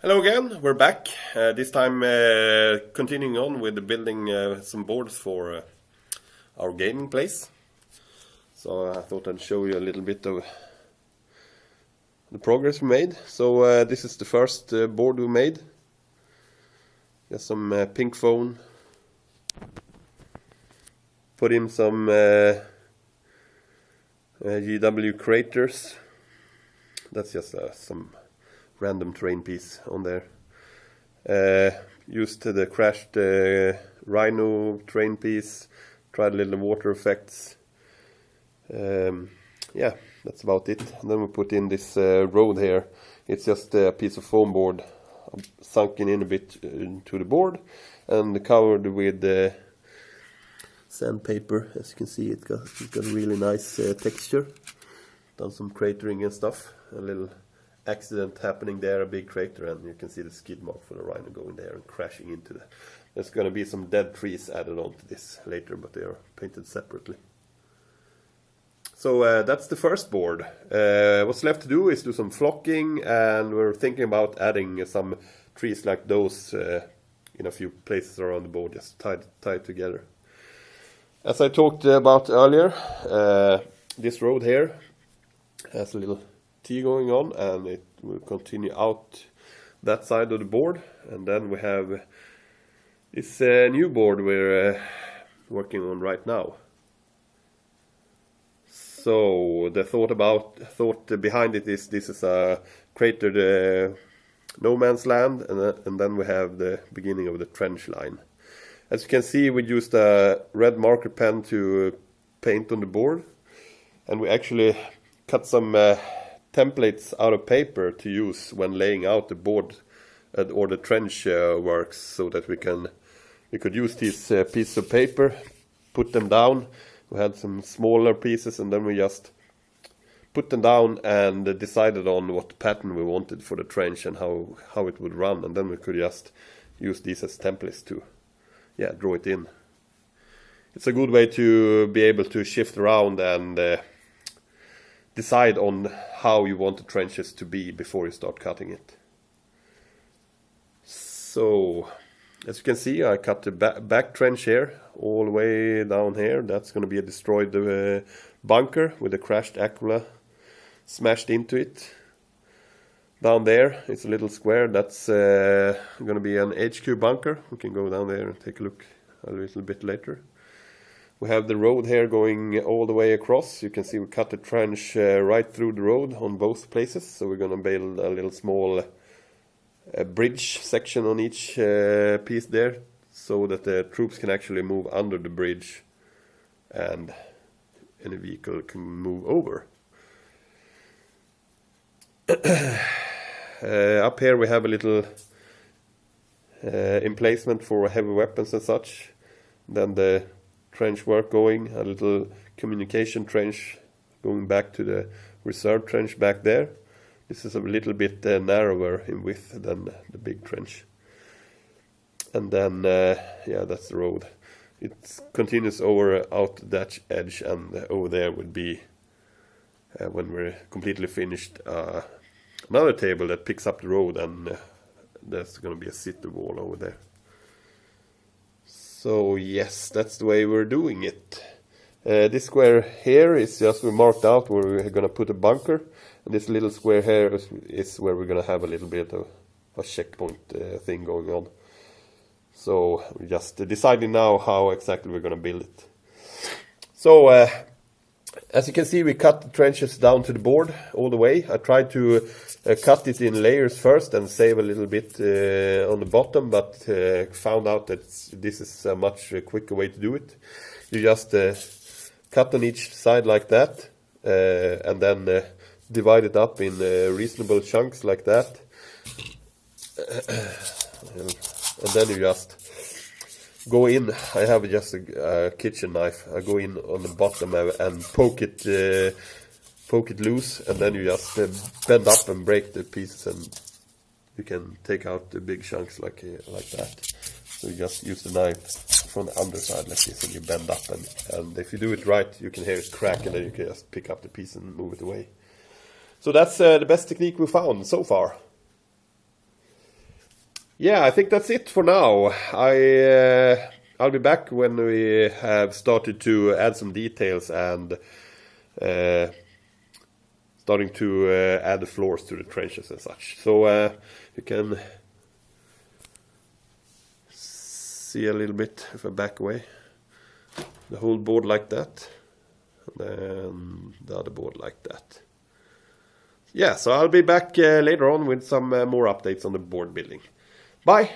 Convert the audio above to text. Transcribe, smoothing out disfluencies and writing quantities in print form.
Hello again, we're back. This time continuing on with building some boards for our gaming place. So I thought I'd show you a little bit of the progress we made. So this is the first board we made. Just some pink foam. Put in some GW craters. That's just some random terrain piece on there. Used the crashed rhino terrain piece. Tried a little water effects. Yeah, that's about it. And then we put in this road here. It's just a piece of foam board sunken in a bit into the board and covered with sandpaper. As you can see, it's got a really nice texture. Done some cratering and stuff. A little accident happening there, a big crater, and you can see the skid mark for the rhino going there and crashing into the... There's going to be some dead trees added onto this later, but they are painted separately. So that's the first board. What's left to do is do some flocking, and we're thinking about adding some trees like those in a few places around the board, just tied together. As I talked about earlier, this road here has a little T going on, and it will continue out that side of the board. And then we have this new board we're working on right now. So the thought behind it is this is a cratered no man's land, and then we have the beginning of the trench line. As you can see, we used a red marker pen to paint on the board, and we actually cut some templates out of paper to use when laying out the board or the trench works, so that we could use these pieces of paper, put them down. We had some smaller pieces, and then we just put them down and decided on what pattern we wanted for the trench and how it would run, and then we could just use these as templates to draw it in. It's a good way to be able to shift around and decide on how you want the trenches to be before you start cutting it. So, as you can see, I cut the back trench here, all the way down here. That's going to be a destroyed bunker with a crashed Aquila smashed into it. Down there, it's a little square. That's going to be an HQ bunker. We can go down there and take a look a little bit later. We have the road here going all the way across. You can see we cut the trench right through the road on both places. So we're going to build a little small bridge section on each piece there, so that the troops can actually move under the bridge and any vehicle can move over. Up here we have a little emplacement for heavy weapons and such. Then the trench work going, a little communication trench going back to the reserve trench back there. This is a little bit narrower in width than the big trench. And then, that's the road. It continues over out that edge, and over there would be, when we're completely finished, another table that picks up the road, and there's going to be a city wall over there. So yes, that's the way we're doing it. This square here is just we marked out where we're going to put a bunker, and this little square here is where we're going to have a little bit of a checkpoint thing going on. So we're just deciding now how exactly we're going to build it. So as you can see, we cut the trenches down to the board all the way. I tried to cut it in layers first and save a little bit on the bottom, but found out that this is a much quicker way to do it. You just cut on each side like that, and then divide it up in reasonable chunks like that. And then you just go in. I have just a kitchen knife. I go in on the bottom and poke it loose, and then you just bend up and break the pieces, and you can take out the big chunks like that. So you just use the knife from the underside like this, and you bend up, and if you do it right, you can hear it crack, and then you can just pick up the piece and move it away. So that's the best technique we found so far. yeah, I think that's it for now. I'll be back when we have started to add some details and starting to add the floors to the trenches and such. So you can see a little bit if I back away. The whole board like that, and then the other board like that. Yeah, so I'll be back later on with some more updates on the board building. Bye!